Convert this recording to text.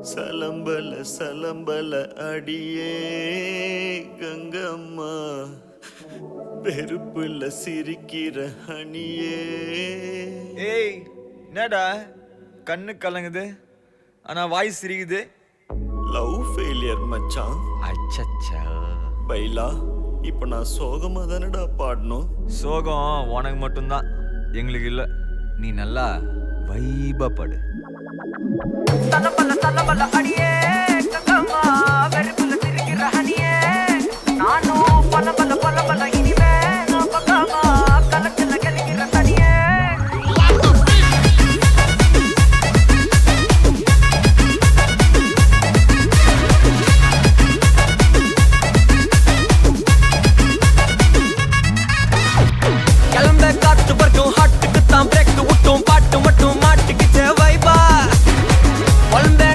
சலம்பல சலம்பல அடியே கங்கம்மா, பெருப்புல சிரிக்கிற ஹனியே. ஏய் என்னடா கண்ணு கலங்குது ஆனா வாய் சிரிக்குது. லவ் ஃபெயிலியர் மச்சான். அச்சச்சா. பைலா, இப்ப நான் சோகமா தானடா பாடணும். சோகம் உனக்கு மட்டும்தான், எங்களுக்கு இல்ல. நீ நல்லா வைபா படு. தலபல அடியே